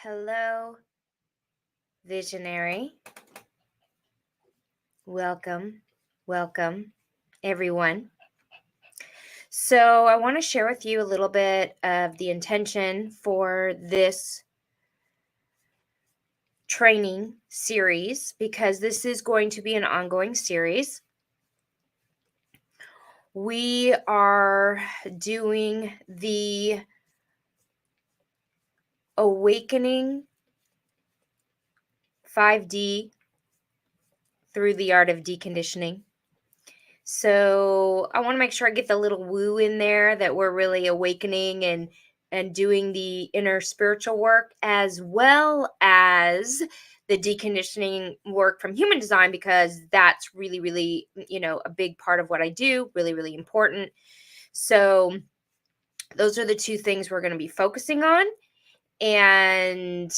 Hello, visionary. Welcome, welcome, everyone. So, I want to share with you a little bit of the intention for this training series because this is going to be an ongoing series. We are doing the Awakening 5D through the art of deconditioning. So I want to make sure I get the little woo in there that we're really awakening and doing the inner spiritual work as well as the deconditioning work from human design, because that's really a big part of what I do, really important. So those are the two things we're going to be focusing on, and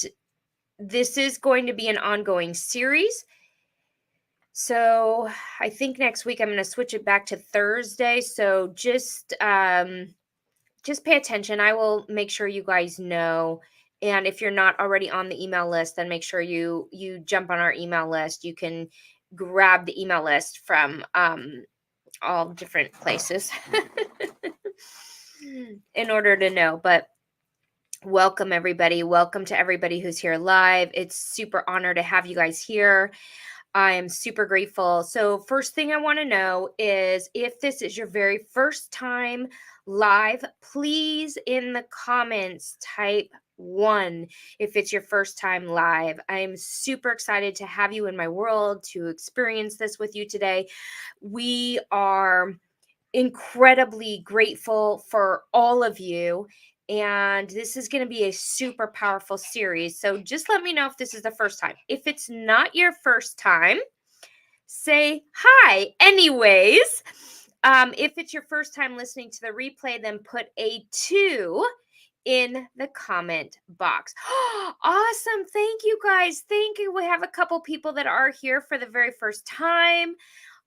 this is going to be an ongoing series. So I think next week I'm going to switch it back to Thursday. So just pay attention. I will make sure you guys know. And if you're not already on the email list, then make sure you jump on our email list. You can grab the email list from all different places in order to know. But welcome everybody. Welcome to everybody who's here live. It's super honor to have you guys here. I am super grateful. So first thing I want to know is if this is your very first time live, please in the comments type 1 if it's your first time live. I'm super excited to have you in my world, to experience this with you today. We are incredibly grateful for all of you. And this is going to be a super powerful series. So just let me know if this is the first time. If it's not your first time, say hi anyways. If it's your first time listening to the replay, then put a 2 in the comment box. Awesome. Thank you guys. Thank you. We have a couple people that are here for the very first time.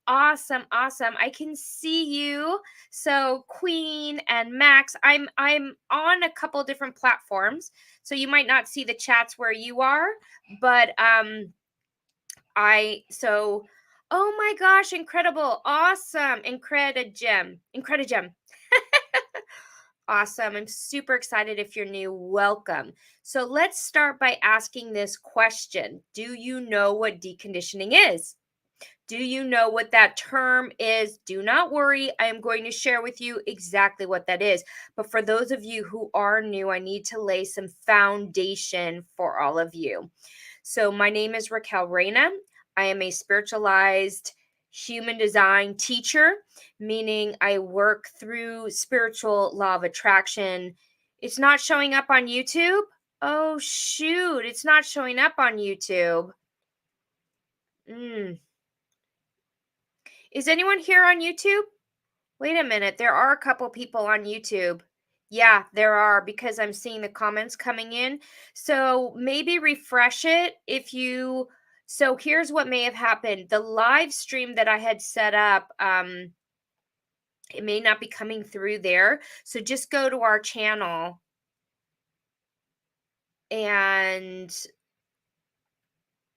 Awesome. I can see you. So Queen and Max, I'm on a couple different platforms, so you might not see the chats where you are, but oh my gosh, incredible. Awesome. Incredigem. Awesome. I'm super excited. If you're new, welcome. So let's start by asking this question. Do you know what deconditioning is? Do you know what that term is? Do not worry. I am going to share with you exactly what that is. But for those of you who are new, I need to lay some foundation for all of you. So my name is Raquel Reyna. I am a spiritualized human design teacher, meaning I work through spiritual law of attraction. It's not showing up on YouTube. Oh, shoot. It's not showing up on YouTube. Is anyone here on YouTube? Wait a minute. There are a couple people on YouTube. Yeah, there are, because I'm seeing the comments coming in. So maybe refresh it if you. So here's what may have happened. The live stream that I had set up, it may not be coming through there. So just go to our channel and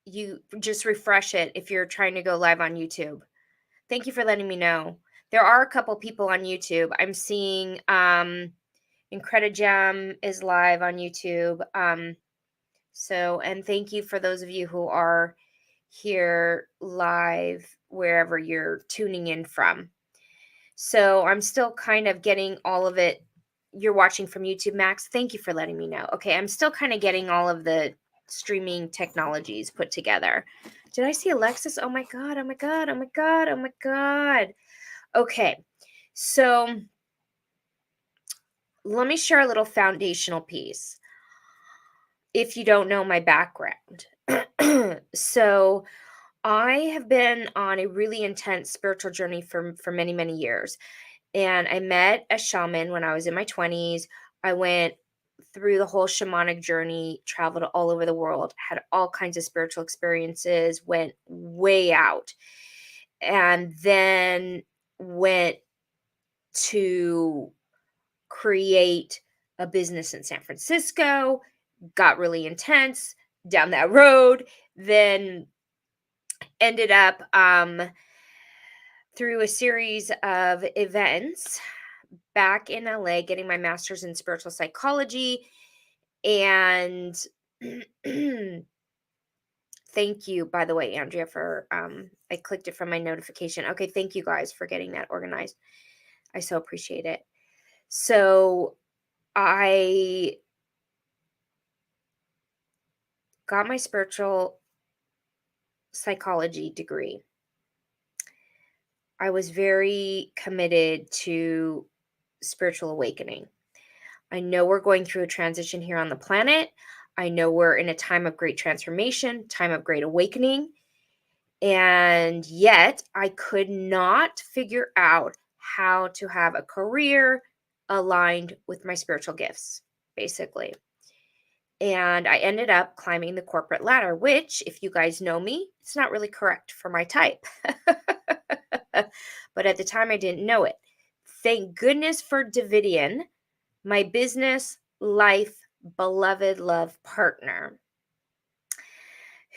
you just refresh it if you're trying to go live on YouTube. Thank you for letting me know. There are a couple people on YouTube. I'm seeing Incredigem is live on YouTube. And thank you for those of you who are here live wherever you're tuning in from. So I'm still kind of getting all of it. You're watching from YouTube, Max. Thank you for letting me know. Okay, I'm still kind of getting all of the streaming technologies put together. Did I see Alexis? Oh my God. Okay, so let me share a little foundational piece if you don't know my background. So I have been on a really intense spiritual journey for many years. And I met a shaman when I was in my 20s. I went through the whole shamanic journey, traveled all over the world, had all kinds of spiritual experiences, went way out, and then went to create a business in San Francisco, got really intense down that road, then ended up through a series of events back in LA getting my master's in spiritual psychology. And thank you, by the way, Andrea, for I clicked it from my notification. Okay, thank you guys for getting that organized. I so appreciate it. So I got my spiritual psychology degree. I was very committed to spiritual awakening. I know we're going through a transition here on the planet. I know we're in a time of great transformation, time of great awakening. And yet I could not figure out how to have a career aligned with my spiritual gifts, basically. And I ended up climbing the corporate ladder, which, if you guys know me, it's not really correct for my type. But at the time, I didn't know it. Thank goodness for Davidian, my business, life, beloved love partner,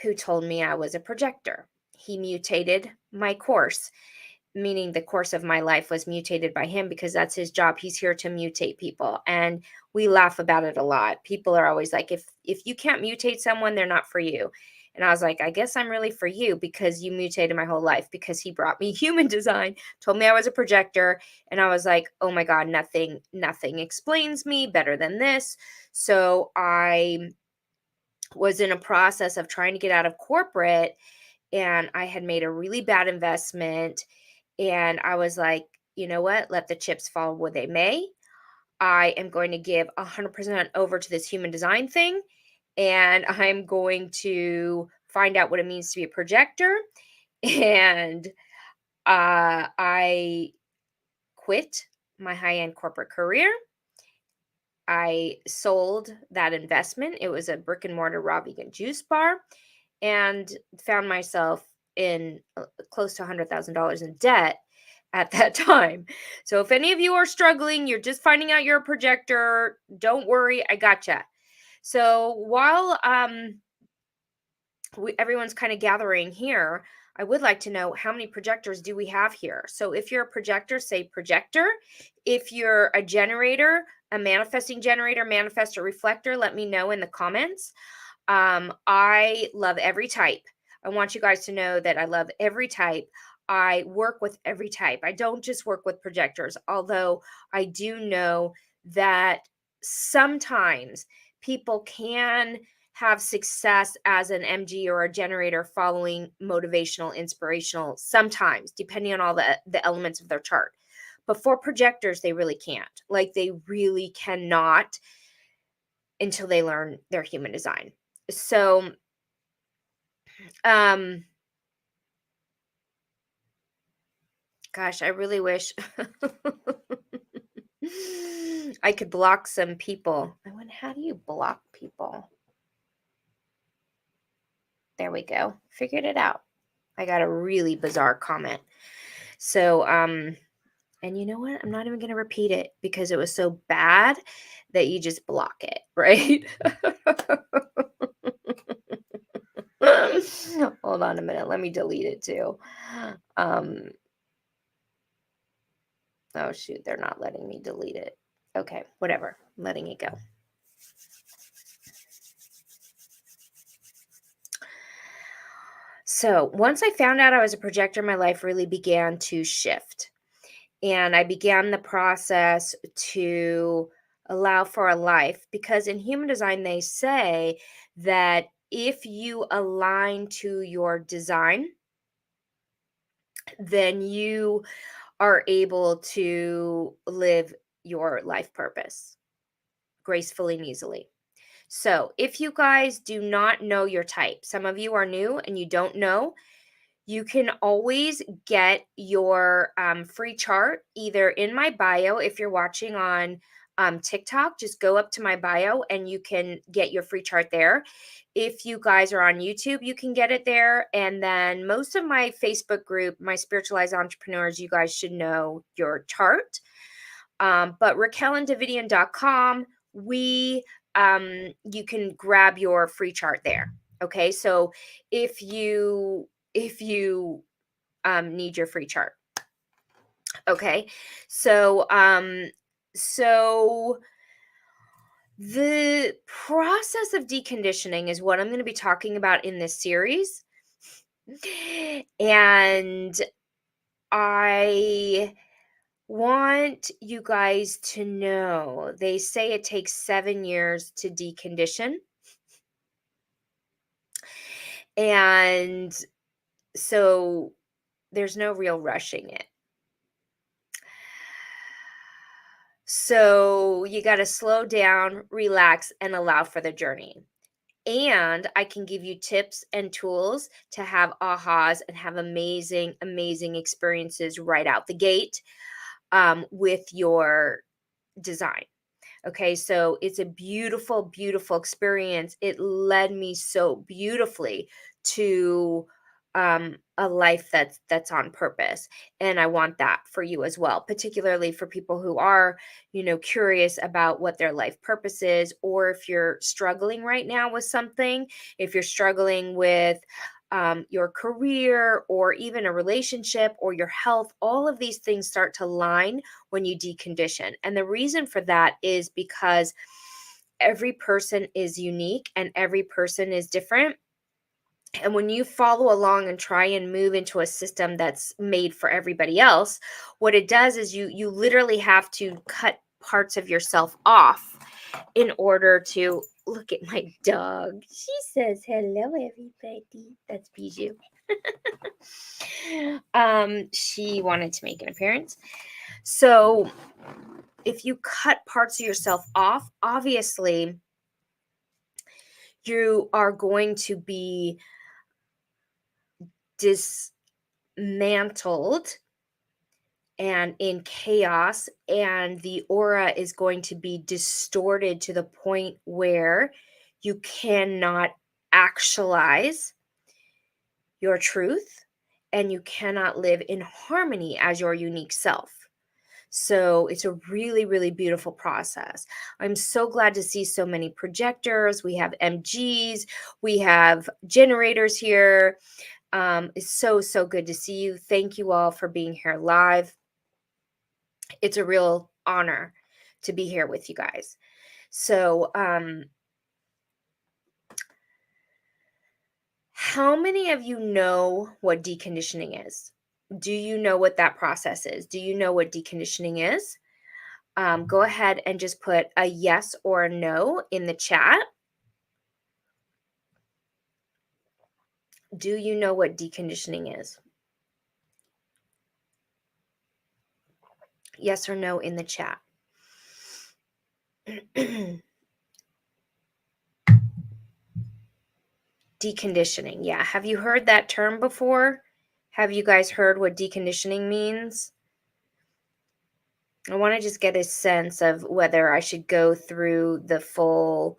who told me I was a projector. He mutated my course, meaning the course of my life was mutated by him because that's his job. He's here to mutate people. And we laugh about it a lot. People are always like, if you can't mutate someone, they're not for you. And I was like, I guess I'm really for you because you mutated my whole life, because he brought me human design, told me I was a projector. And I was like, oh my God, nothing explains me better than this. So I was in a process of trying to get out of corporate, and I had made a really bad investment. And I was like, you know what? Let the chips fall where they may. I am going to give 100% over to this human design thing. And I'm going to find out what it means to be a projector. And I quit my high-end corporate career. I sold that investment. It was a brick and mortar raw vegan juice bar, and found myself in close to $100,000 in debt at that time. So if any of you are struggling, you're just finding out you're a projector, don't worry, I gotcha. So while everyone's kind of gathering here, I would like to know, how many projectors do we have here? So if you're a projector, say projector. If you're a generator, a manifesting generator, manifestor, reflector, let me know in the comments. I love every type. I want you guys to know that I love every type. I work with every type. I don't just work with projectors, although I do know that sometimes people can have success as an MG or a generator following motivational, inspirational, sometimes, depending on all the elements of their chart. But for projectors, they really can't. Like, they really cannot until they learn their human design. So, gosh, I really wish I could block some people. I went, how do you block people? There we go. Figured it out. I got a really bizarre comment. So, and you know what? I'm not even going to repeat it because it was so bad that you just block it, right? Hold on a minute. Let me delete it too. Oh, shoot. They're not letting me delete it. Okay, whatever. I'm letting it go. So once I found out I was a projector, my life really began to shift. And I began the process to allow for a life, because in human design, they say that if you align to your design, then you are able to live your life purpose gracefully and easily. So if you guys do not know your type, some of you are new and you don't know, you can always get your free chart either in my bio. If you're watching on TikTok, just go up to my bio and you can get your free chart there. If you guys are on YouTube, you can get it there. And then most of my Facebook group, my Spiritualized Entrepreneurs, you guys should know your chart. But Raquel and Davidian.com, we you can grab your free chart there. Okay, so if you need your free chart. Okay, so so the process of deconditioning is what I'm going to be talking about in this series. And I want you guys to know, they say it takes 7 years to decondition. And so there's no real rushing it. So you got to slow down, relax, and allow for the journey. And I can give you tips and tools to have ahas and have amazing, amazing experiences right out the gate with your design. Okay, so it's a beautiful, beautiful experience. It led me so beautifully to a life that's on purpose, and I want that for you as well, particularly for people who are, curious about what their life purpose is, or if you're struggling right now with something, if you're struggling with your career or even a relationship or your health. All of these things start to line when you decondition. And the reason for that is because every person is unique and every person is different. And when you follow along and try and move into a system that's made for everybody else, what it does is you literally have to cut parts of yourself off in order to look at my dog. She says hello, everybody. That's Bijou. She wanted to make an appearance. So if you cut parts of yourself off, obviously you are going to be dismantled and in chaos, and the aura is going to be distorted to the point where you cannot actualize your truth and you cannot live in harmony as your unique self. So it's a really, really beautiful process. I'm so glad to see so many projectors. We have MGs, we have generators here. It's so, so good to see you. Thank you all for being here live. It's a real honor to be here with you guys. So, how many of you know what deconditioning is? Do you know what that process is? Do you know what deconditioning is? Go ahead and just put a yes or a no in the chat. Do you know what deconditioning is? Yes or no in the chat. Deconditioning. Yeah. Have you heard that term before? Have you guys heard what deconditioning means? I want to just get a sense of whether I should go through the full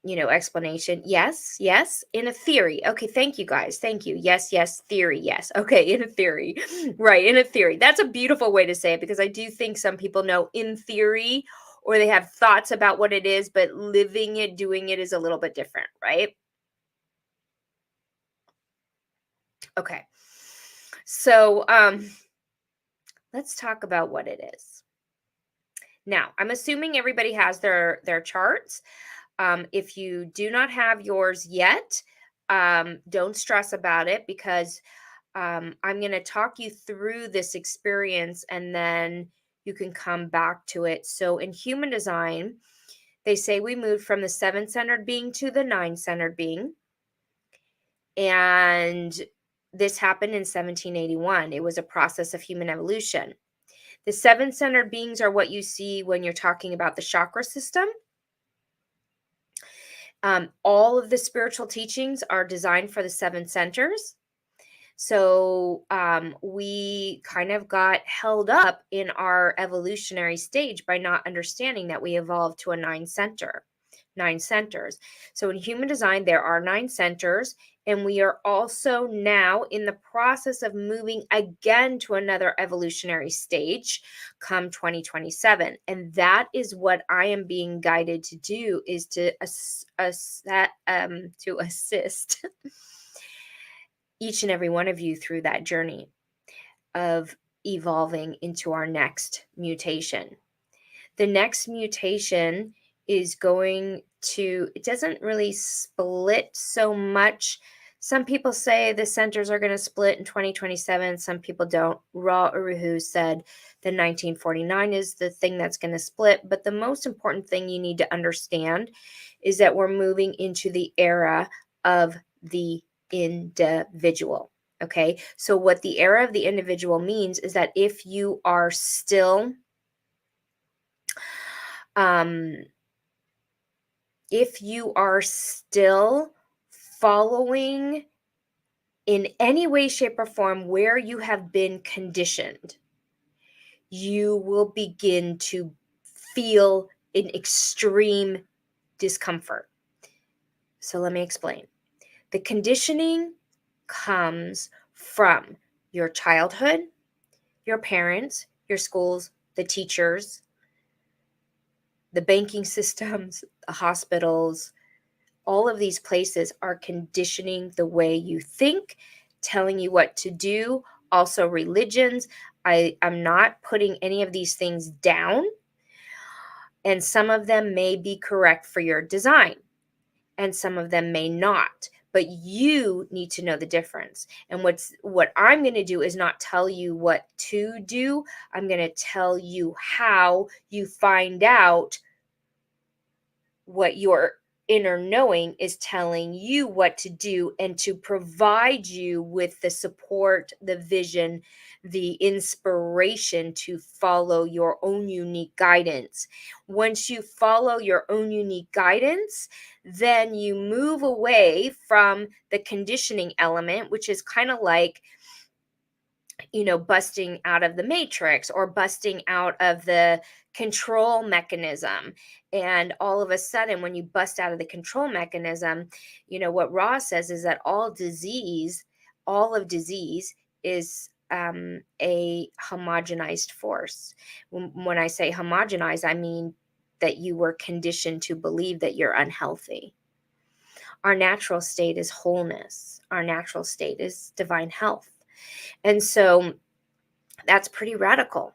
explanation. Yes, in a theory. Okay, thank you guys. Thank you. Yes, theory. Yes. Okay, in a theory. Right, in a theory. That's a beautiful way to say it, because I do think some people know in theory, or they have thoughts about what it is, but living it, doing it is a little bit different, right? Okay. So, let's talk about what it is. Now, I'm assuming everybody has their charts. If you do not have yours yet, don't stress about it, because I'm going to talk you through this experience and then you can come back to it. So in human design, they say we moved from the 7-centered being to the 9-centered being. And this happened in 1781. It was a process of human evolution. The 7-centered beings are what you see when you're talking about the chakra system. All of the spiritual teachings are designed for the 7 centers. So we kind of got held up in our evolutionary stage by not understanding that we evolved to a 9 centers. So in human design, there are 9 centers, And we are also now in the process of moving again to another evolutionary stage come 2027. And that is what I am being guided to do, is to assist each and every one of you through that journey of evolving into our next mutation. The next mutation is going to, it doesn't really split so much. Some people say the centers are going to split in 2027. Some people don't. Ra Uruhu said the 1949 is the thing that's going to split. But the most important thing you need to understand is that we're moving into the era of the individual. Okay. So what the era of the individual means is that if you are still following in any way, shape, or form where you have been conditioned, you will begin to feel an extreme discomfort. So let me explain. The conditioning comes from your childhood, your parents, your schools, the teachers, the banking systems, the hospitals. All of these places are conditioning the way you think, telling you what to do. Also, religions. I'm not putting any of these things down, and some of them may be correct for your design, and some of them may not. But you need to know the difference. And what I'm going to do is not tell you what to do. I'm going to tell you how you find out what your inner knowing is telling you what to do, and to provide you with the support, the vision, the inspiration to follow your own unique guidance. Once you follow your own unique guidance, then you move away from the conditioning element, which is kind of like, busting out of the matrix or busting out of the control mechanism. And all of a sudden, when you bust out of the control mechanism, what Ross says is that all of disease is a homogenized force. When I say homogenized, I mean that you were conditioned to believe that you're unhealthy. Our natural state is wholeness. Our natural state is divine health. And so that's pretty radical.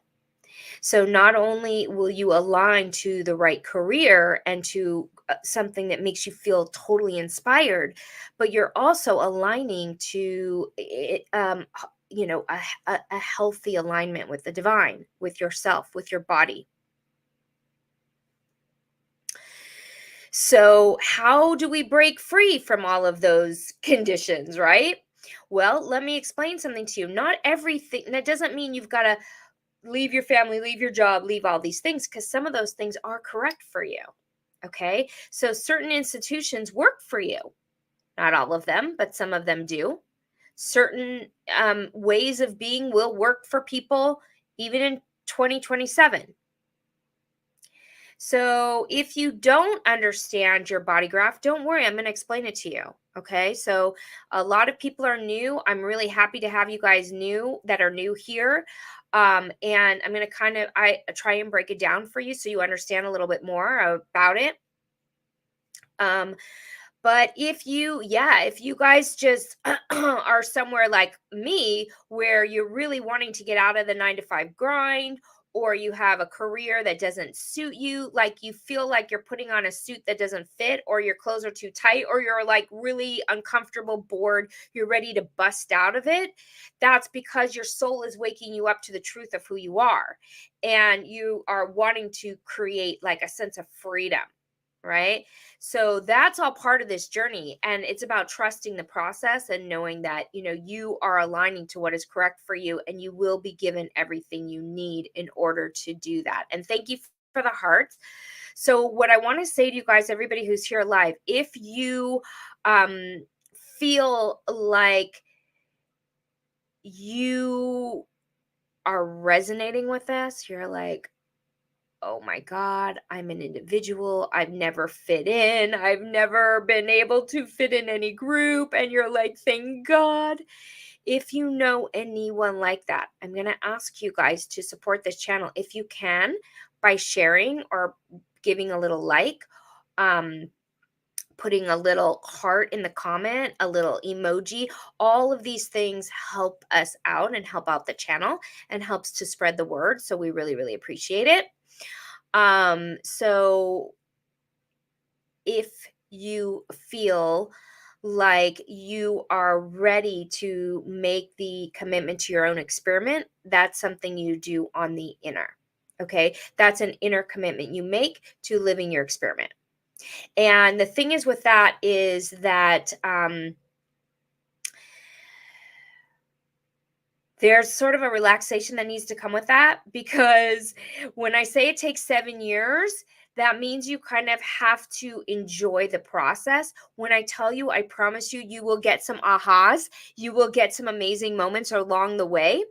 So not only will you align to the right career and to something that makes you feel totally inspired, but you're also aligning to a healthy alignment with the divine, with yourself, with your body. So how do we break free from all of those conditions, right? Well, let me explain something to you. Not everything, that doesn't mean you've got to leave your family, leave your job, leave all these things, because some of those things are correct for you. Okay. So certain institutions work for you. Not all of them, but some of them do. Certain ways of being will work for people even in 2027. So if you don't understand your body graph, don't worry. I'm going to explain it to you. Okay. So a lot of people are new. I'm really happy to have you guys that are new here. And I'm going to I try and break it down for you so you understand a little bit more about it. But if you guys just are somewhere like me, where you're really wanting to get out of the 9-to-5 grind, or you have a career that doesn't suit you, like you feel like you're putting on a suit that doesn't fit, or your clothes are too tight, or you're like really uncomfortable, bored, you're ready to bust out of it, that's because your soul is waking you up to the truth of who you are. And you are wanting to create like a sense of freedom. Right? So that's all part of this journey. And it's about trusting the process and knowing that, you are aligning to what is correct for you, and you will be given everything you need in order to do that. And thank you for the hearts. So what I want to say to you guys, everybody who's here live, if you feel like you are resonating with this, you're like, oh my God, I'm an individual. I've never fit in. I've never been able to fit in any group. And you're like, thank God. If you know anyone like that, I'm going to ask you guys to support this channel if you can by sharing or giving a little like, putting a little heart in the comment, a little emoji. All of these things help us out and help out the channel and helps to spread the word. So we really, really appreciate it. So if you feel like you are ready to make the commitment to your own experiment, that's something you do on the inner. Okay. That's an inner commitment you make to living your experiment. And the thing is with that is that there's sort of a relaxation that needs to come with that, because when I say it takes 7 years, that means you kind of have to enjoy the process. When I tell you, I promise you, you will get some ahas. You will get some amazing moments along the way.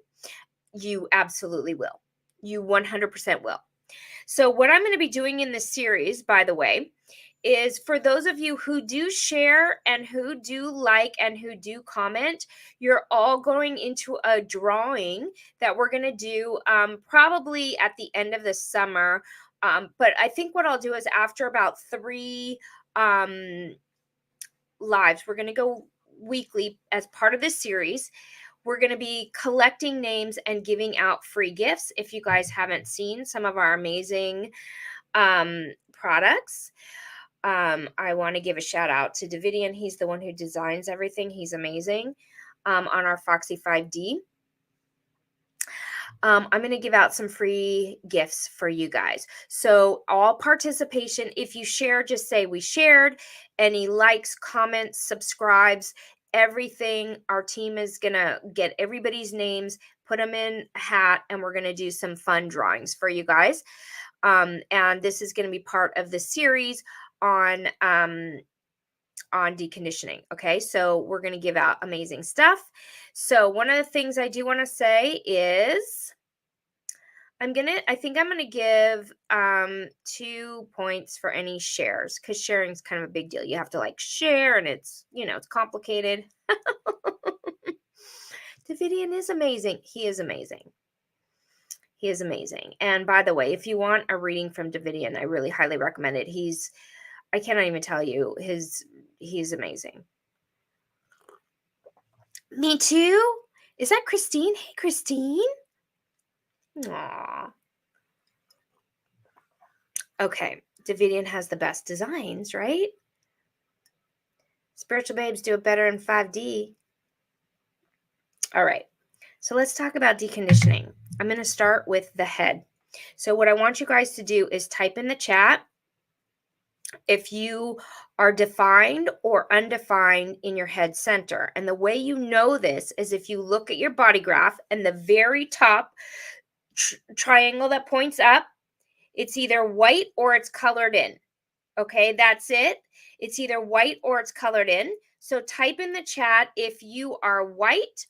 You absolutely will. You 100% will. So what I'm going to be doing in this series, by the way, is for those of you who do share and who do like and who do comment, you're all going into a drawing that we're going to do probably at the end of the summer. But I think what I'll do is after about 3 lives, we're going to go weekly as part of this series. We're going to be collecting names and giving out free gifts. If you guys haven't seen some of our amazing products, I want to give a shout out to Davidian. He's the one who designs everything. He's amazing. On our Foxy 5D. I'm going to give out some free gifts for you guys. So all participation, if you share, just say we shared. Any likes, comments, subscribes, everything. Our team is going to get everybody's names, put them in a hat, and we're going to do some fun drawings for you guys. And this is going to be part of the series on deconditioning. Okay, so we're going to give out amazing stuff. So one of the things I do want to say is I think I'm gonna give 2 points for any shares, because sharing is kind of a big deal. You have to like share, and it's it's complicated. Davidian is amazing. He is amazing. He is amazing. And by the way, if you want a reading from Davidian, I really highly recommend it. I cannot even tell you, he's amazing. Me too. Is that Christine? Hey, Christine. Aww. Okay, Davidian has the best designs, right? Spiritual babes do it better in 5D. All right, so let's talk about deconditioning. I'm going to start with the head. So what I want you guys to do is type in the chat if you are defined or undefined in your head center. And the way you know this is if you look at your body graph and the very top triangle that points up, it's either white or it's colored in. Okay, that's it. It's either white or it's colored in. So type in the chat if you are white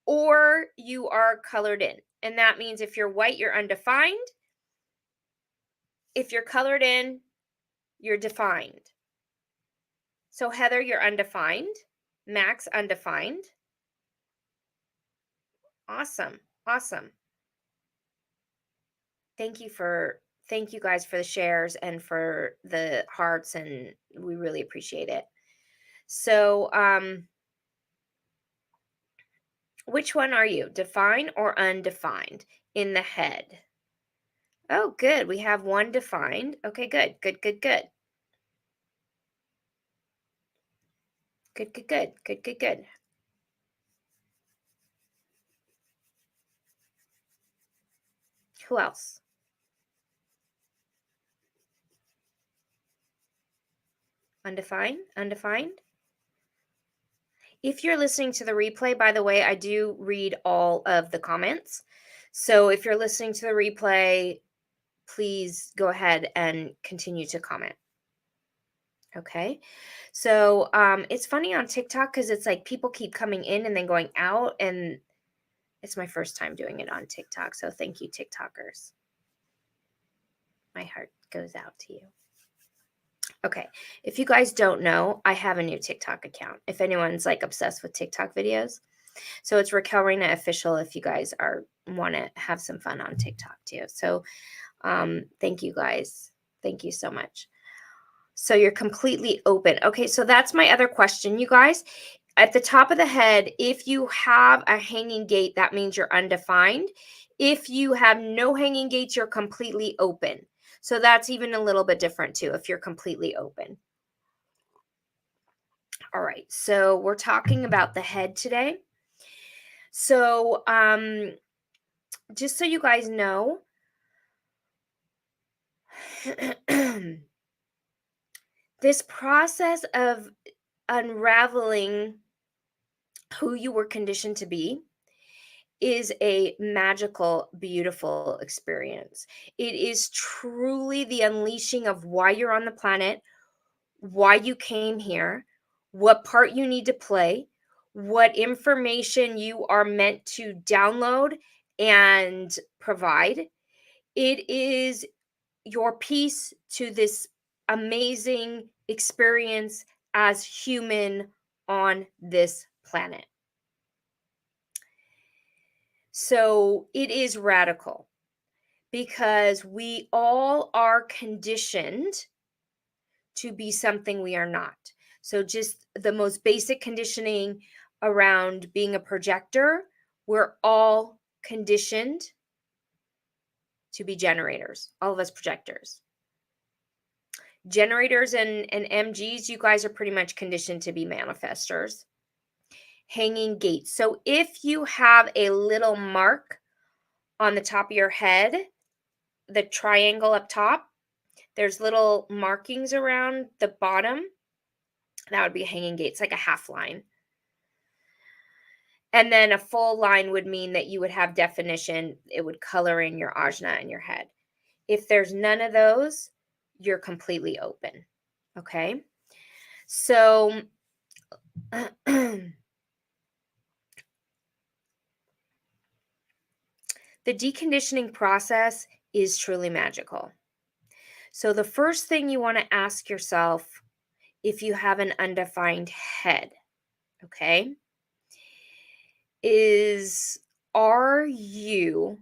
or you are colored in. And that means if you're white, you're undefined. If you're colored in, you're defined. So Heather, you're undefined. Max, undefined. Awesome. Awesome. Thank you guys for the shares and for the hearts, and we really appreciate it. So, which one are you? Defined or undefined in the head? Oh, good. We have one defined. Okay, good. Good, good, good. Good, good, good. Good, good, good. Who else? Undefined? Undefined? If you're listening to the replay, by the way, I do read all of the comments. So if you're listening to the replay, please go ahead and continue to comment. Okay. So it's funny on TikTok because it's like people keep coming in and then going out, and it's my first time doing it on TikTok. So thank you, TikTokers. My heart goes out to you. Okay, if you guys don't know, I have a new TikTok account. If anyone's like obsessed with TikTok videos, so it's Raquel Reyna Official. If you guys want to have some fun on TikTok too. So thank you guys. Thank you so much. So you're completely open. Okay, so that's my other question, you guys. At the top of the head, if you have a hanging gate, that means you're undefined. If you have no hanging gates, you're completely open. So that's even a little bit different too, if you're completely open. All right, so we're talking about the head today. So just so you guys know, this process of unraveling who you were conditioned to be is a magical, beautiful experience. It is truly the unleashing of why you're on the planet, why you came here, what part you need to play, what information you are meant to download and provide. It is your piece to this amazing experience as human on this planet. So it is radical because we all are conditioned to be something we are not. So just the most basic conditioning around being a projector, we're all conditioned to be generators, all of us projectors. Generators and MGs, you guys are pretty much conditioned to be manifestors. Hanging gates. So if you have a little mark on the top of your head, the triangle up top, there's little markings around the bottom. That would be a hanging gate. It's like a half line. And then a full line would mean that you would have definition. It would color in your ajna in your head. If there's none of those, you're completely open. Okay? So the deconditioning process is truly magical. So the first thing you want to ask yourself, if you have an undefined head, okay, is, are you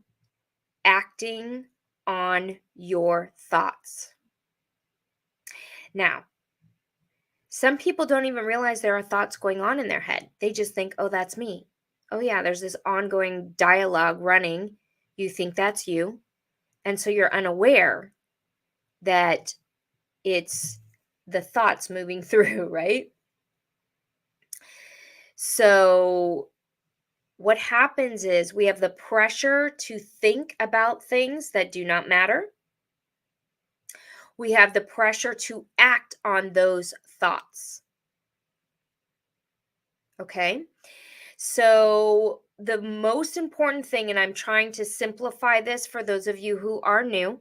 acting on your thoughts? Now, some people don't even realize there are thoughts going on in their head. They just think, oh, that's me. Oh, yeah, there's this ongoing dialogue running. You think that's you. And so you're unaware that it's the thoughts moving through, right? So what happens is we have the pressure to think about things that do not matter. We have the pressure to act on those thoughts. Okay? So the most important thing, and I'm trying to simplify this for those of you who are new,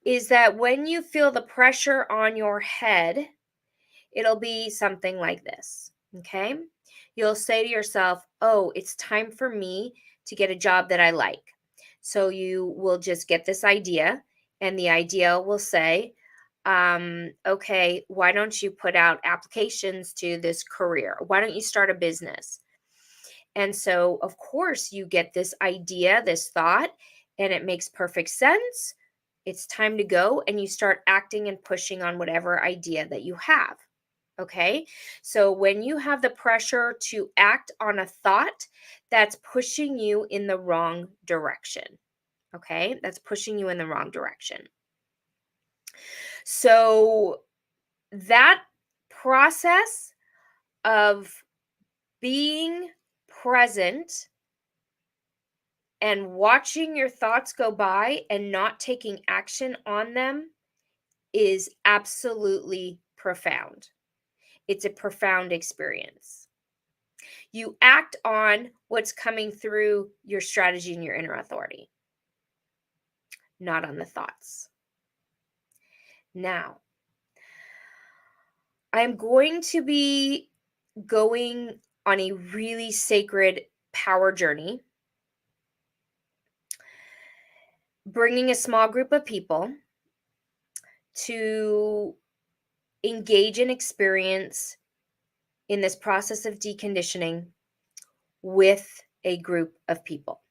is that when you feel the pressure on your head, it'll be something like this. Okay? You'll say to yourself, oh, it's time for me to get a job that I like. So you will just get this idea, and the idea will say, okay, why don't you put out applications to this career? Why don't you start a business? And so, of course, you get this idea, this thought, and it makes perfect sense. It's time to go, and you start acting and pushing on whatever idea that you have. Okay. So when you have the pressure to act on a thought, that's pushing you in the wrong direction. Okay. That's pushing you in the wrong direction. So that process of being present and watching your thoughts go by and not taking action on them is absolutely profound. It's a profound experience. You act on what's coming through your strategy and your inner authority, not on the thoughts. Now, I'm going to be going on a really sacred power journey. bringing a small group of people to engage and experience in this process of deconditioning with a group of people.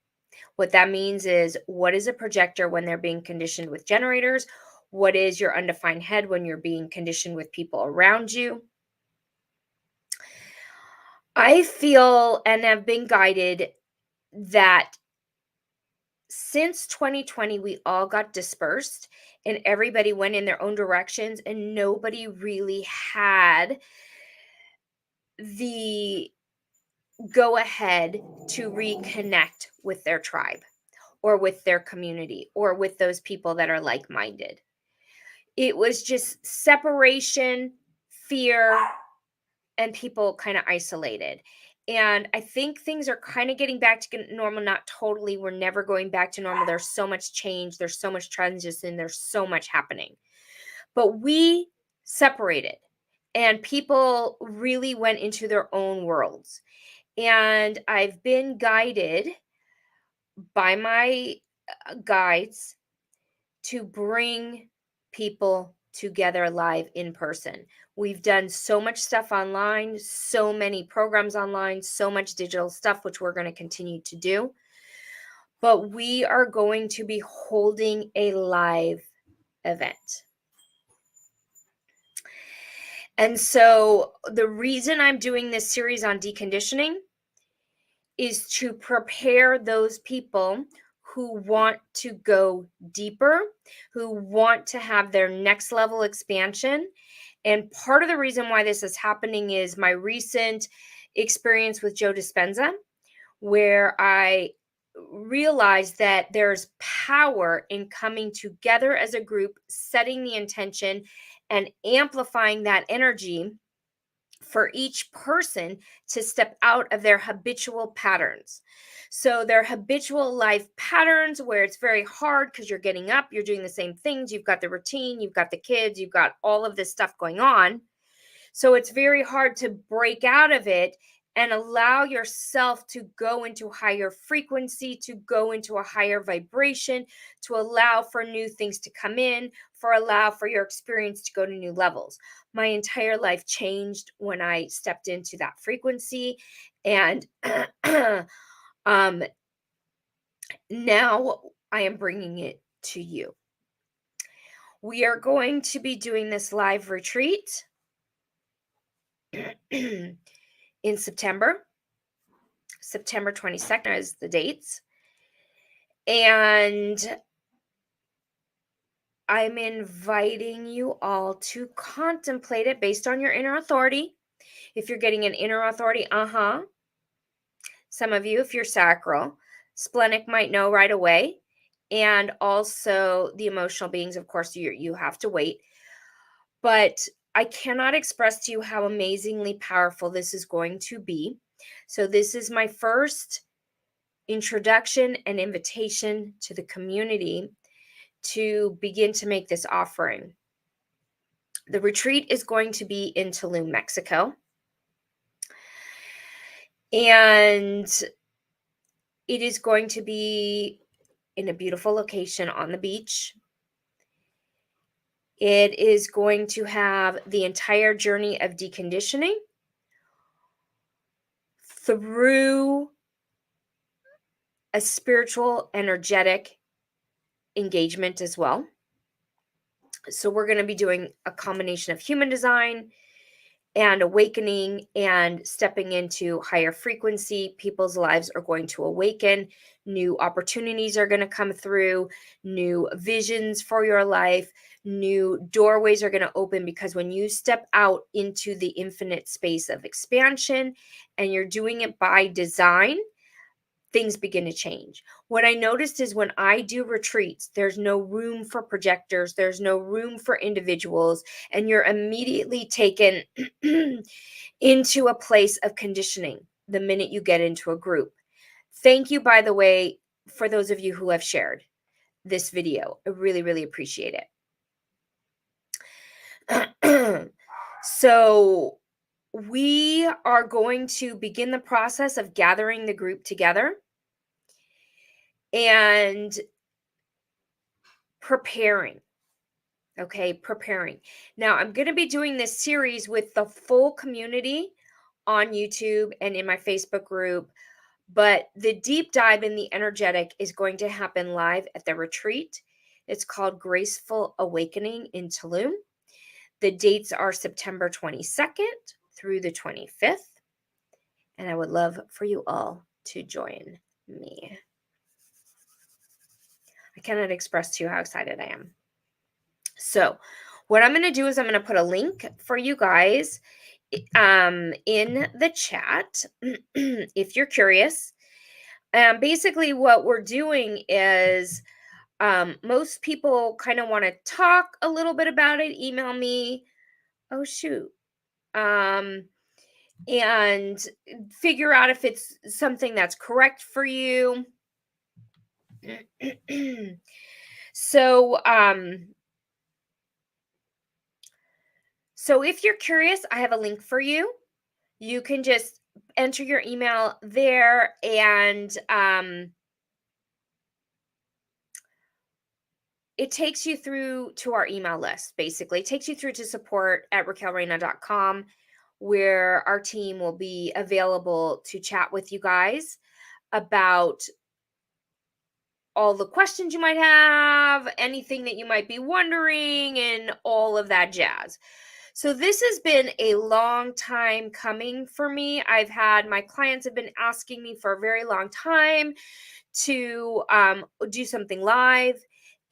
What that means is, what is a projector when they're being conditioned with generators? What is your undefined head when you're being conditioned with people around you? I feel and have been guided that since 2020, we all got dispersed and everybody went in their own directions, and nobody really had the go ahead to reconnect with their tribe or with their community or with those people that are like minded. It was just separation, fear, and people kind of isolated. And I think things are kind of getting back to normal, not totally. We're never going back to normal. There's so much change, there's so much transition, there's so much happening. But we separated, and people really went into their own worlds. And I've been guided by my guides to bring people together live in person. We've done so much stuff online, so many programs online, so much digital stuff, which we're going to continue to do. But we are going to be holding a live event. And so the reason I'm doing this series on deconditioning is to prepare those people who want to go deeper, who want to have their next level expansion. And part of the reason why this is happening is my recent experience with Joe Dispenza, where I realized that there's power in coming together as a group, setting the intention, and amplifying that energy for each person to step out of their habitual patterns. So their habitual life patterns where it's very hard because you're getting up, you're doing the same things, you've got the routine, you've got the kids, you've got all of this stuff going on. So it's very hard to break out of it and allow yourself to go into higher frequency, to go into a higher vibration, to allow for new things to come in, allow for your experience to go to new levels. My entire life changed when I stepped into that frequency. And now I am bringing it to you. We are going to be doing this live retreat in September 22nd is the dates. And I'm inviting you all to contemplate it based on your inner authority. If you're getting an inner authority, some of you, if you're sacral, splenic might know right away. And also the emotional beings, of course, you have to wait. But I cannot express to you how amazingly powerful this is going to be. So this is my first introduction and invitation to the community to begin to make this offering. The retreat is going to be in Tulum, Mexico. And it is going to be in a beautiful location on the beach. It is going to have the entire journey of deconditioning through a spiritual, energetic engagement as well. So we're going to be doing a combination of human design and awakening and stepping into higher frequency. People's lives are going to awaken. New opportunities are going to come through, new visions for your life, new doorways are going to open, because when you step out into the infinite space of expansion and you're doing it by design, things begin to change. What I noticed is when I do retreats, there's no room for projectors, there's no room for individuals, and you're immediately taken into a place of conditioning the minute you get into a group. Thank you, by the way, for those of you who have shared this video. I really, really appreciate it. So we are going to begin the process of gathering the group together. And preparing. Okay, preparing. Now, I'm going to be doing this series with the full community on YouTube and in my Facebook group, but the deep dive in the energetic is going to happen live at the retreat. It's called Graceful Awakening in Tulum. The dates are September 22nd through the 25th, and I would love for you all to join me. I cannot express to you how excited I am. So, what I'm going to do is I'm going to put a link for you guys in the chat if you're curious. Basically, what we're doing is most people kind of want to talk a little bit about it, email me. Oh, shoot. And figure out if it's something that's correct for you. So if you're curious, I have a link for you. You can just enter your email there, and it takes you through to our email list. Basically, it takes you through to support@raquelreyna.com, where our team will be available to chat with you guys about all the questions you might have, anything that you might be wondering, and all of that jazz. So this has been a long time coming for me. My clients have been asking me for a very long time to do something live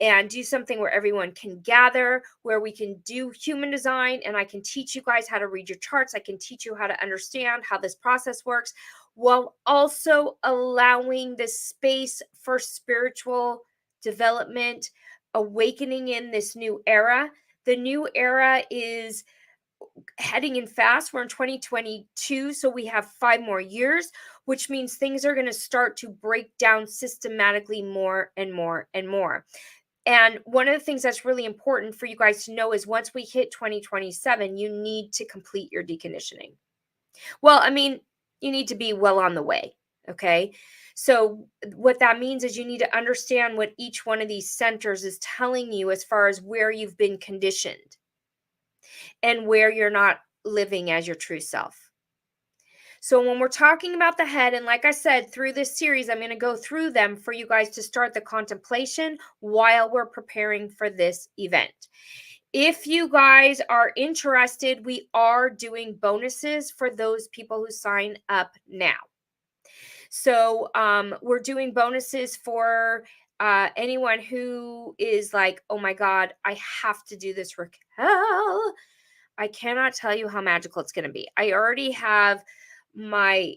and do something where everyone can gather, where we can do human design, and I can teach you guys how to read your charts. I can teach you how to understand how this process works, while also allowing the space for spiritual development, awakening in this new era. The new era is heading in fast. We're in 2022, so we have 5 more years, which means things are going to start to break down systematically more and more and more. And one of the things that's really important for you guys to know is once we hit 2027, you need to complete your deconditioning. Well, I mean, you need to be well on the way. Okay. So what that means is you need to understand what each one of these centers is telling you as far as where you've been conditioned and where you're not living as your true self. So when we're talking about the head, and like I said, through this series, I'm going to go through them for you guys to start the contemplation while we're preparing for this event. If you guys are interested, we are doing bonuses for those people who sign up now. So we're doing bonuses for anyone who is like, oh my God, I have to do this, Raquel. I cannot tell you how magical it's going to be. I already have my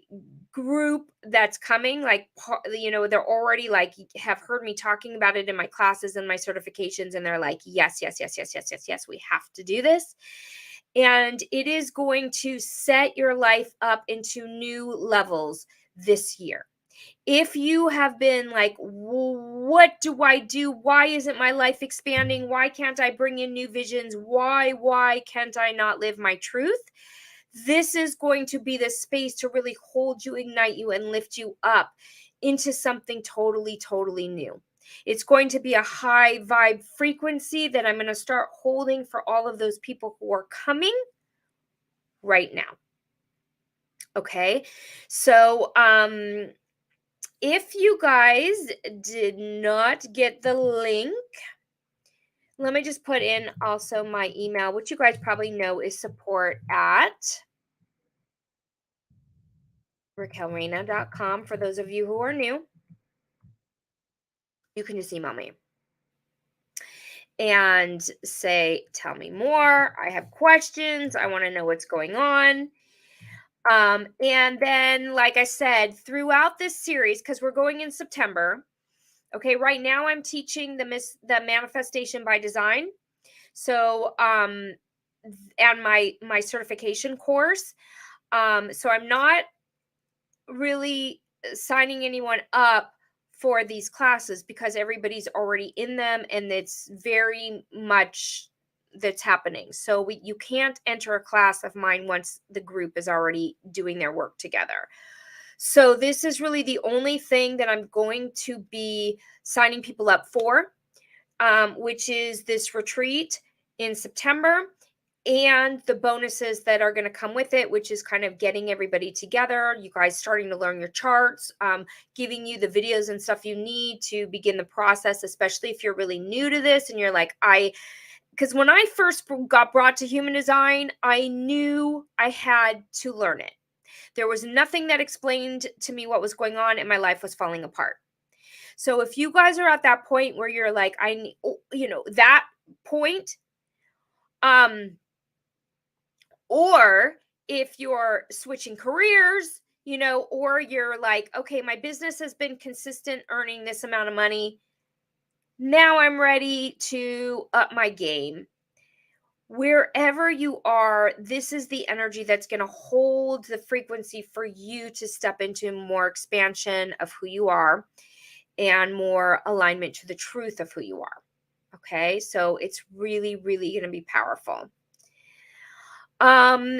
group that's coming, like, they're already like, have heard me talking about it in my classes and my certifications. And they're like, yes, yes, yes, yes, yes, yes, yes, we have to do this. And it is going to set your life up into new levels this year. If you have been like, what do I do? Why isn't my life expanding? Why can't I bring in new visions? Why can't I not live my truth? This is going to be the space to really hold you, ignite you, and lift you up into something totally, totally new. It's going to be a high vibe frequency that I'm going to start holding for all of those people who are coming right now. Okay. So, if you guys did not get the link, let me just put in also my email, which you guys probably know is support@raquelreyna.com. For those of you who are new, you can just email me and say, tell me more. I have questions. I want to know what's going on. And then, like I said, throughout this series, because we're going in September. Okay, right now I'm teaching the manifestation by design. So, and my certification course. So I'm not really signing anyone up for these classes because everybody's already in them, and it's very much that's happening. So you can't enter a class of mine once the group is already doing their work together. So this is really the only thing that I'm going to be signing people up for which is this retreat in September, and the bonuses that are going to come with it, which is kind of getting everybody together, you guys starting to learn your charts, giving you the videos and stuff you need to begin the process, especially if you're really new to this and you're like, because when I first got brought to human design, I knew I had to learn it. There was nothing that explained to me what was going on, and my life was falling apart. So if you guys are at that point where you're like, I need, that point, or if you're switching careers, or you're like, okay, my business has been consistent earning this amount of money. Now I'm ready to up my game. Wherever you are, this is the energy that's going to hold the frequency for you to step into more expansion of who you are and more alignment to the truth of who you are. Okay, so it's really, really going to be powerful.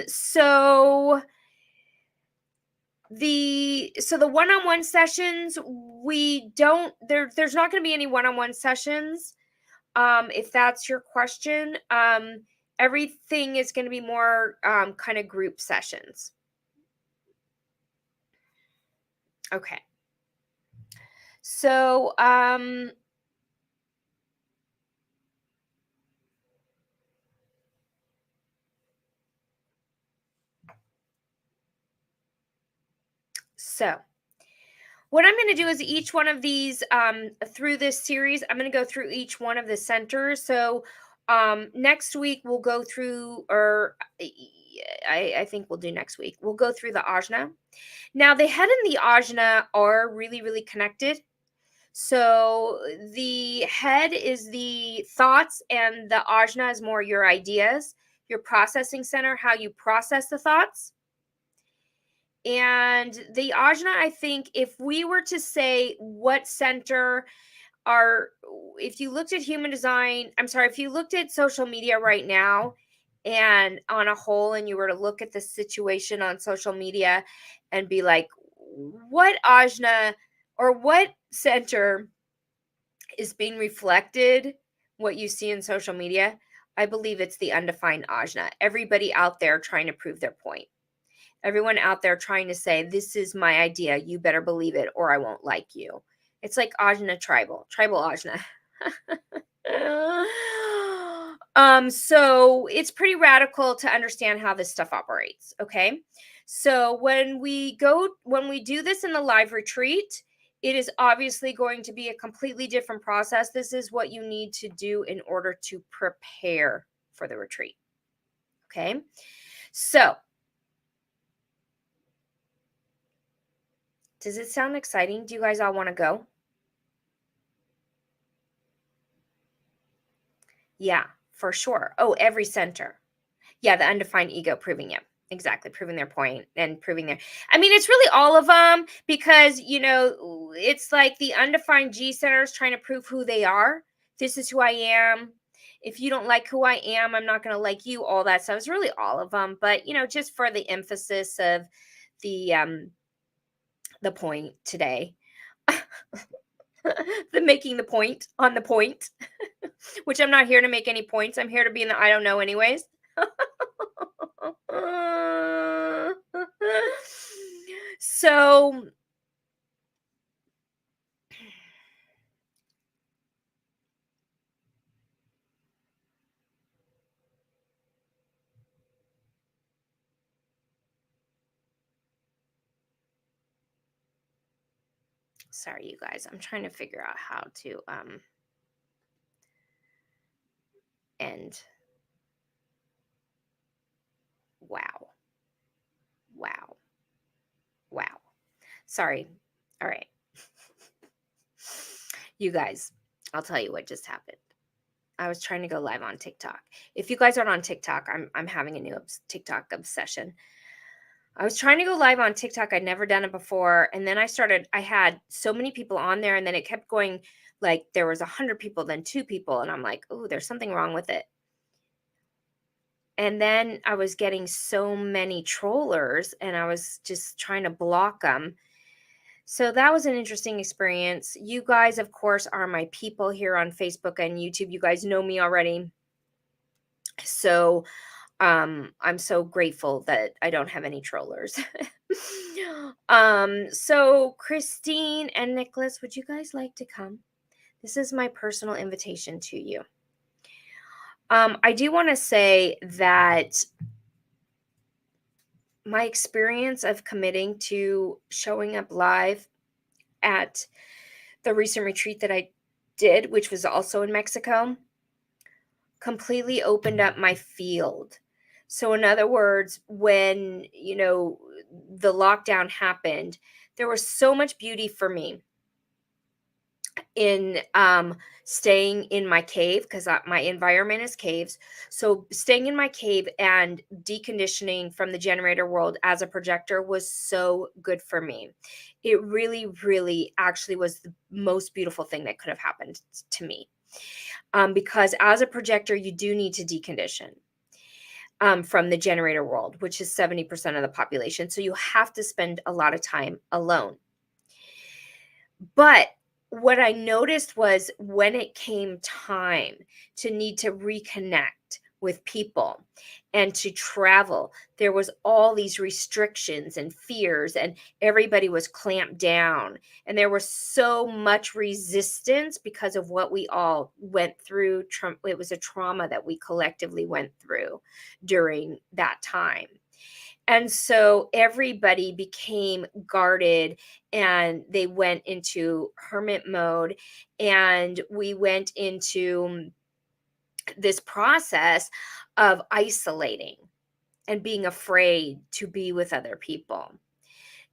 So the one-on-one sessions, there's not going to be any one-on-one sessions. If that's your question, everything is going to be more kind of group sessions. Okay. So, what I'm going to do is each one of these, through this series, I'm going to go through each one of the centers. So, next week we'll go through, or I think we'll do next week. We'll go through the ajna. Now, the head and the ajna are really, really connected. So the head is the thoughts, and the ajna is more your ideas, your processing center, how you process the thoughts. And the ajna, I think, if we were to say what center if you looked at human design, if you looked at social media right now and on a whole, and you were to look at the situation on social media and be like, what ajna or what center is being reflected, what you see in social media, I believe it's the undefined ajna. Everybody out there trying to prove their point. Everyone out there trying to say, this is my idea, you better believe it, or I won't like you. It's like ajna tribal ajna. So it's pretty radical to understand how this stuff operates. Okay. So when we do this in the live retreat, it is obviously going to be a completely different process. This is what you need to do in order to prepare for the retreat. Okay. So does it sound exciting? Do you guys all want to go? Yeah, for sure. Oh, every center. Yeah, the undefined ego proving it. Exactly, proving their point and proving their. I mean, it's really all of them, because, it's like the undefined G centers trying to prove who they are. This is who I am. If you don't like who I am, I'm not going to like you. All that stuff is really all of them. But, just for the emphasis of the point today, the making the point on the point, which I'm not here to make any points. I'm here to be in the I don't know anyways. So sorry, you guys, I'm trying to figure out how to end. Wow. Sorry. All right. You guys, I'll tell you what just happened. I was trying to go live on TikTok. If you guys aren't on TikTok, I'm having a new TikTok obsession. I was trying to go live on TikTok. I'd never done it before. And then I had so many people on there, and then it kept going, like there was 100 people, then 2 people. And I'm like, oh, there's something wrong with it. And then I was getting so many trollers, and I was just trying to block them. So that was an interesting experience. You guys, of course, are my people here on Facebook and YouTube. You guys know me already. So I'm so grateful that I don't have any trollers. So Christine and Nicholas, would you guys like to come? This is my personal invitation to you. I do want to say that my experience of committing to showing up live at the recent retreat that I did, which was also in Mexico, completely opened up my field. So, in other words, when, the lockdown happened, there was so much beauty for me in staying in my cave, because my environment is caves. So staying in my cave and deconditioning from the generator world as a projector was so good for me. It really, really actually was the most beautiful thing that could have happened to me, because as a projector you do need to decondition from the generator world, which is 70% of the population. So you have to spend a lot of time alone. But what I noticed was when it came time to need to reconnect with people and to travel, there was all these restrictions and fears, and everybody was clamped down. And there was so much resistance because of what we all went through. It was a trauma that we collectively went through during that time. And so everybody became guarded and they went into hermit mode. And we went into this process of isolating and being afraid to be with other people.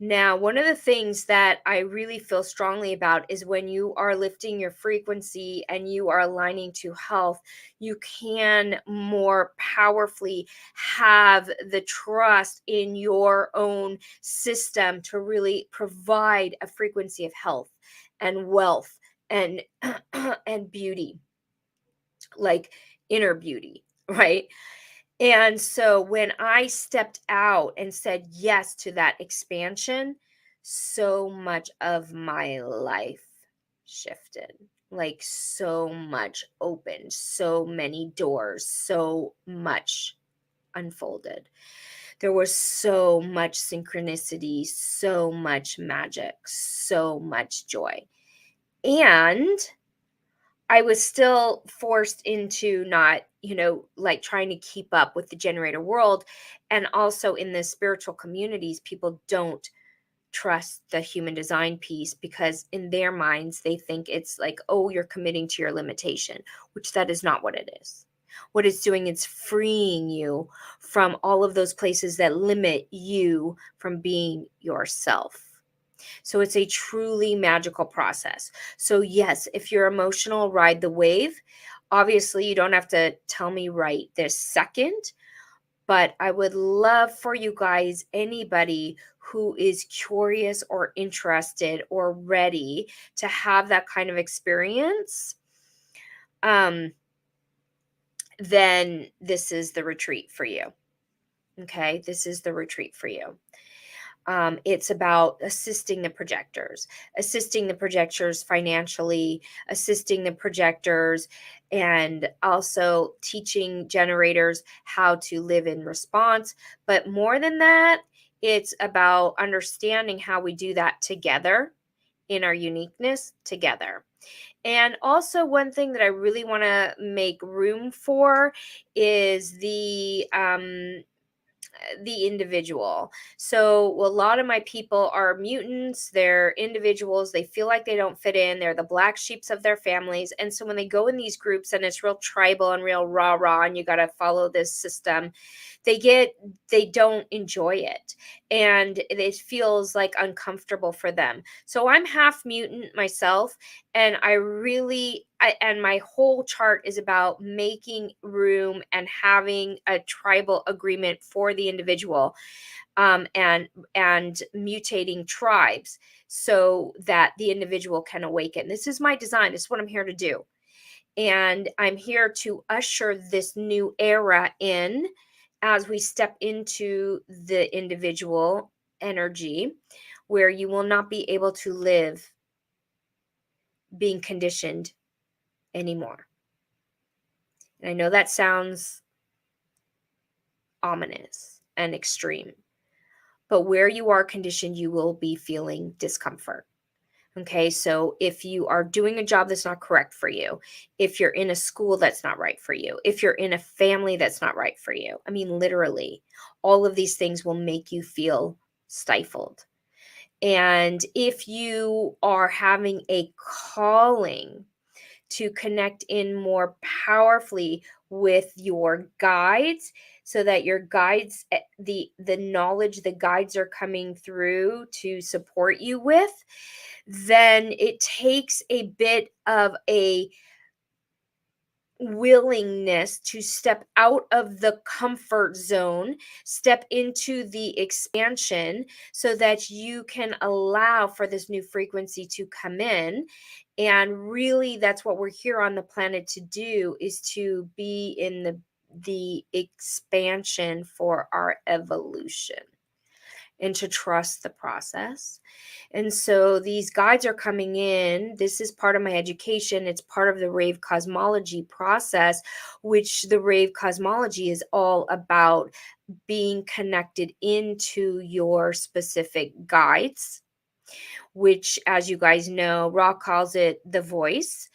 Now, one of the things that I really feel strongly about is when you are lifting your frequency and you are aligning to health, you can more powerfully have the trust in your own system to really provide a frequency of health and wealth and and beauty, like inner beauty, right? And so when I stepped out and said yes to that expansion, so much of my life shifted. Like so much opened, so many doors, so much unfolded. There was so much synchronicity, so much magic, so much joy. And I was still forced into not, like trying to keep up with the generator world. And also in the spiritual communities, people don't trust the human design piece because in their minds, they think it's like, oh, you're committing to your limitation, which that is not what it is. What it's doing is freeing you from all of those places that limit you from being yourself. So it's a truly magical process. So yes, if you're emotional, ride the wave. Obviously, you don't have to tell me right this second, but I would love for you guys, anybody who is curious or interested or ready to have that kind of experience, then this is the retreat for you. Okay, this is the retreat for you. It's about assisting the projectors financially, assisting the projectors, and also teaching generators how to live in response. But more than that, it's about understanding how we do that together in our uniqueness together. And also, one thing that I really want to make room for is the individual. So a lot of my people are mutants, they're individuals, they feel like they don't fit in, they're the black sheeps of their families. And so when they go in these groups and it's real tribal and real rah and you got to follow this system, they don't enjoy it and it feels like uncomfortable for them. So I'm half mutant myself, and and my whole chart is about making room and having a tribal agreement for the individual, and mutating tribes so that the individual can awaken. This is my design. This is what I'm here to do. And I'm here to usher this new era in as we step into the individual energy, where you will not be able to live being conditioned anymore. And I know that sounds ominous and extreme, but where you are conditioned, you will be feeling discomfort. Okay, so if you are doing a job that's not correct for you, if you're in a school that's not right for you, if you're in a family that's not right for you, I mean, literally, all of these things will make you feel stifled. And if you are having a calling to connect in more powerfully with your guides, so that your guides, the knowledge the guides are coming through to support you with, then it takes a bit of a willingness to step out of the comfort zone, step into the expansion, so that you can allow for this new frequency to come in. And really, that's what we're here on the planet to do, is to be in the expansion for our evolution, and to trust the process. And so these guides are coming in. This is part of my education. It's part of the rave cosmology process, which the rave cosmology is all about being connected into your specific guides, which, as you guys know, Ra calls it the voice.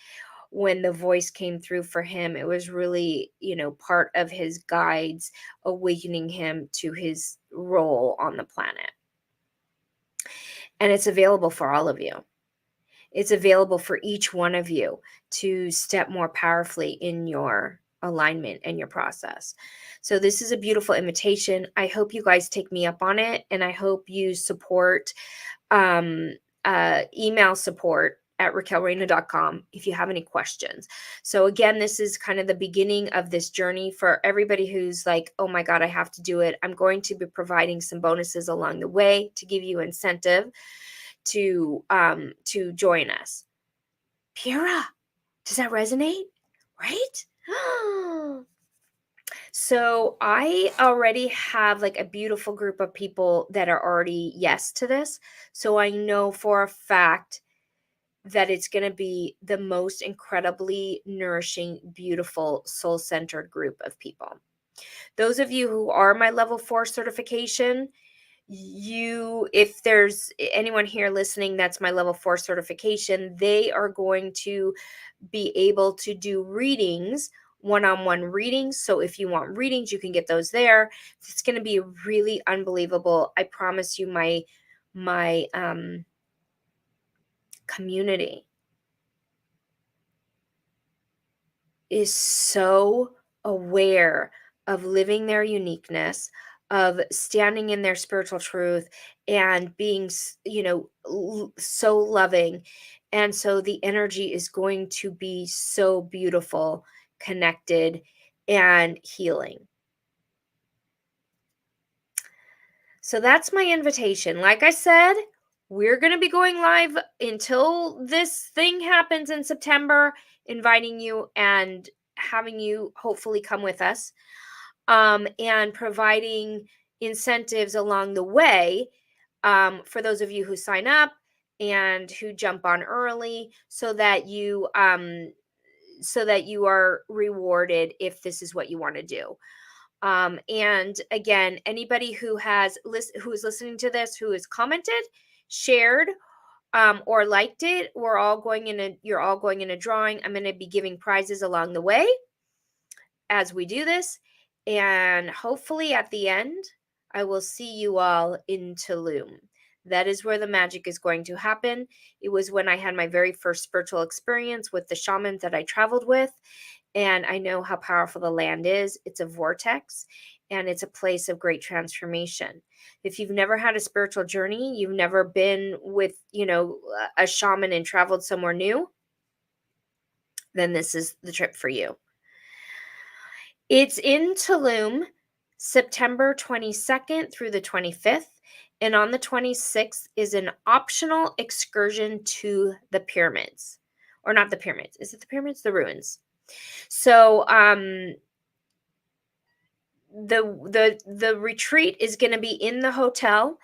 When the voice came through for him, it was really, part of his guides awakening him to his role on the planet. And it's available for all of you. It's available for each one of you to step more powerfully in your alignment and your process. So this is a beautiful invitation. I hope you guys take me up on it, and I hope you support email support at raquelreyna.com if you have any questions. So again, this is kind of the beginning of this journey for everybody who's like, oh my God, I have to do it. I'm going to be providing some bonuses along the way to give you incentive to join us. Pira, does that resonate? Right? So I already have like a beautiful group of people that are already yes to this. So I know for a fact that it's going to be the most incredibly nourishing, beautiful, soul-centered group of people. Those of you who are my level 4 certification, if there's anyone here listening that's my level 4 certification, they are going to be able to do readings, one-on-one readings. So if you want readings, you can get those there. It's going to be really unbelievable. I promise you, my community is so aware of living their uniqueness, of standing in their spiritual truth, and being, so loving. And so the energy is going to be so beautiful, connected, and healing. So that's my invitation. Like I said, we're going to be going live until this thing happens in September, inviting you and having you hopefully come with us, and providing incentives along the way, for those of you who sign up and who jump on early, so that you are rewarded if this is what you want to do. And again, anybody who is listening to this, who has commented, shared, or liked it, you're all going in a drawing. I'm going to be giving prizes along the way as we do this. And hopefully at the end, I will see you all in Tulum. That is where the magic is going to happen. It was when I had my very first spiritual experience with the shamans that I traveled with. And I know how powerful the land is. It's a vortex, and it's a place of great transformation. If you've never had a spiritual journey, you've never been with, a shaman and traveled somewhere new, then this is the trip for you. It's in Tulum, September 22nd through the 25th. And on the 26th is an optional excursion to the pyramids. Or not the pyramids. Is it the pyramids? The ruins. So the retreat is going to be in the hotel.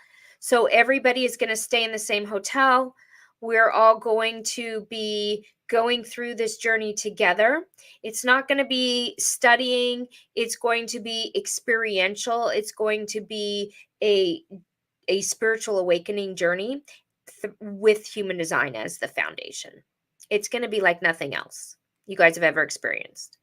So everybody is going to stay in the same hotel. We're all going to be going through this journey together. It's not going to be studying, it's going to be experiential. It's going to be a spiritual awakening journey with human design as the foundation. It's going to be like nothing else you guys have ever experienced.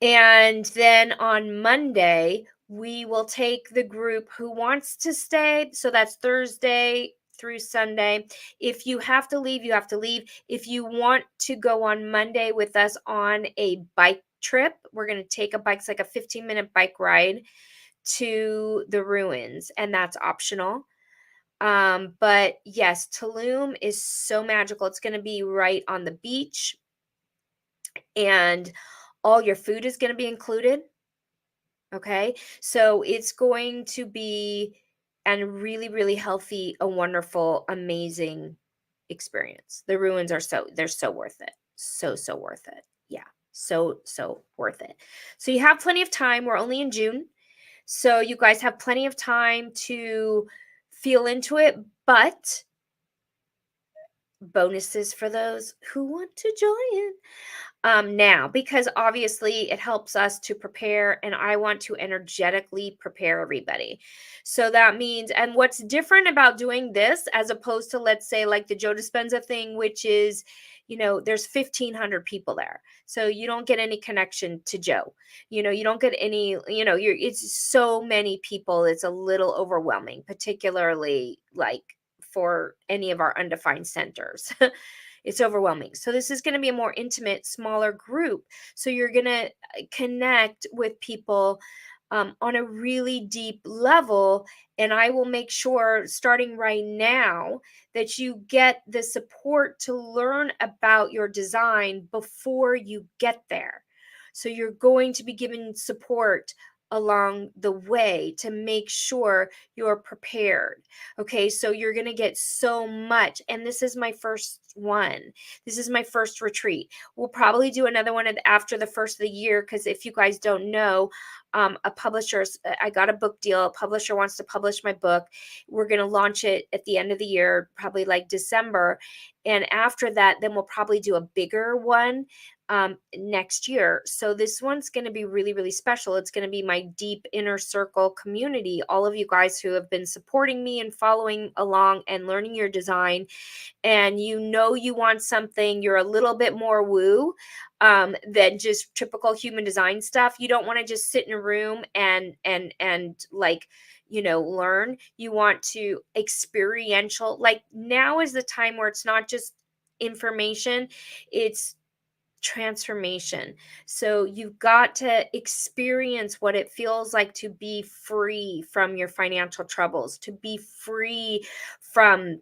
And then on Monday, we will take the group who wants to stay. So that's Thursday through Sunday. If you have to leave, you have to leave. If you want to go on Monday with us on a bike trip, we're going to take a bike. It's like a 15-minute bike ride to the ruins, and that's optional. But yes, Tulum is so magical. It's going to be right on the beach, and all your food is going to be included. Okay. So it's going to be and really, really healthy, a wonderful, amazing experience. The ruins are they're so worth it. So worth it. Yeah. So worth it. So you have plenty of time. We're only in June. So you guys have plenty of time to feel into it, but bonuses for those who want to join now, because obviously it helps us to prepare, and I want to energetically prepare everybody. So that means, and what's different about doing this as opposed to, let's say, like the Joe Dispenza thing, which is, there's 1,500 people there, so you don't get any connection to Joe. You don't get any, it's so many people, it's a little overwhelming, particularly like for any of our undefined centers. It's overwhelming. So this is going to be a more intimate, smaller group. So you're going to connect with people on a really deep level. And I will make sure, starting right now, that you get the support to learn about your design before you get there. So you're going to be given support along the way to make sure you're prepared. Okay, so you're going to get so much. And this is my first one. This is my first retreat. We'll probably do another one after the first of the year, because if you guys don't know, I got a book deal. A publisher wants to publish my book. We're going to launch it at the end of the year, probably like December. And after that, then we'll probably do a bigger one next year. So this one's going to be really, really special. It's going to be my deep inner circle community, all of you guys who have been supporting me and following along and learning your design. And you want something, you're a little bit more woo than just typical human design stuff. You don't want to just sit in a room and like, learn. You want to experiential. Like, now is the time where it's not just information, it's transformation. So you've got to experience what it feels like to be free from your financial troubles, to be free from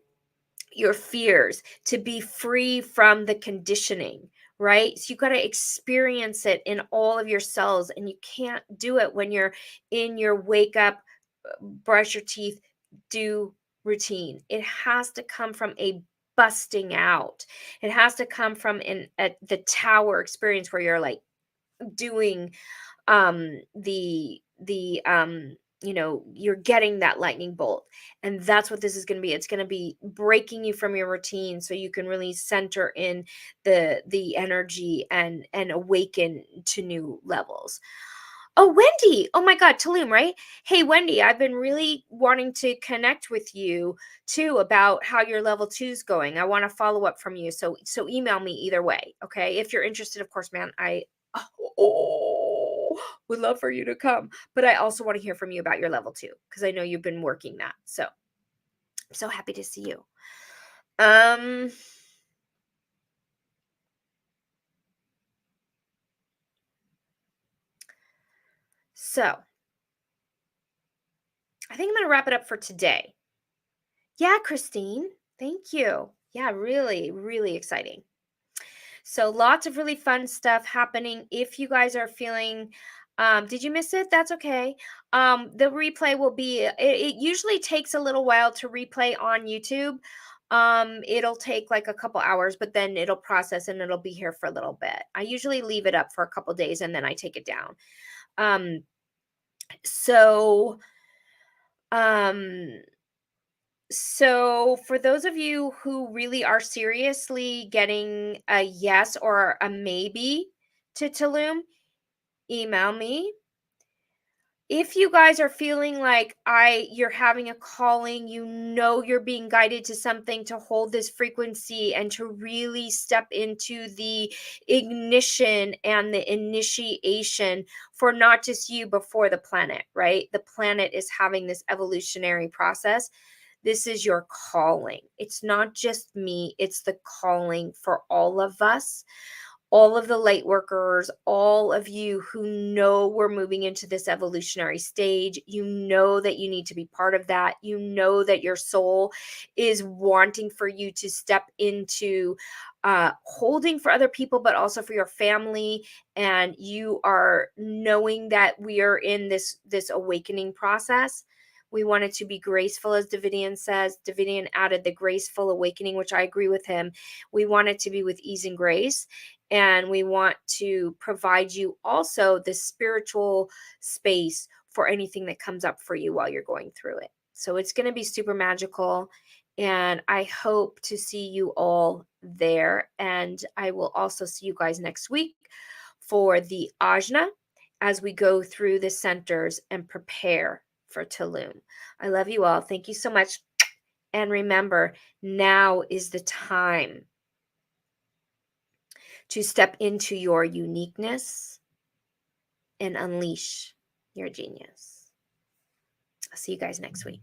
your fears, to be free from the conditioning, right? So you got to experience it in all of your cells, and you can't do it when you're in your wake up, brush your teeth, do routine. It has to come from a busting out. It has to come from the tower experience where you're like doing you're getting that lightning bolt. And that's what this is going to be. It's going to be breaking you from your routine so you can really center in the energy and awaken to new levels. Oh, Wendy. Oh my God, Tulum, right? Hey, Wendy, I've been really wanting to connect with you too about how your level 2 is going. I want to follow up from you. So email me either way. Okay. If you're interested, of course, man, would love for you to come. But I also want to hear from you about your level 2, because I know you've been working that. So I'm so happy to see you. So I think I'm going to wrap it up for today. Yeah, Christine. Thank you. Yeah, really, really exciting. So lots of really fun stuff happening. If you guys are feeling, did you miss it? That's okay. The replay will be, it usually takes a little while to replay on YouTube. It'll take like a couple hours, but then it'll process and it'll be here for a little bit. I usually leave it up for a couple days and then I take it down. So, So, for those of you who really are seriously getting a yes or a maybe to Tulum, email me. If you guys are feeling like you're having a calling, you know you're being guided to something, to hold this frequency and to really step into the ignition and the initiation for not just you but for the planet, right? The planet is having this evolutionary process. This is your calling. It's not just me, it's the calling for all of us, all of the light workers, all of you who know we're moving into this evolutionary stage. You know that you need to be part of that. You know that your soul is wanting for you to step into holding for other people, but also for your family. And you are knowing that we are in this awakening process. We want it to be graceful, as Davidian says. Davidian added the graceful awakening, which I agree with him. We want it to be with ease and grace. And we want to provide you also the spiritual space for anything that comes up for you while you're going through it. So it's going to be super magical. And I hope to see you all there. And I will also see you guys next week for the Ajna as we go through the centers and prepare for Tulum. I love you all. Thank you so much. And remember, now is the time to step into your uniqueness and unleash your genius. I'll see you guys next week.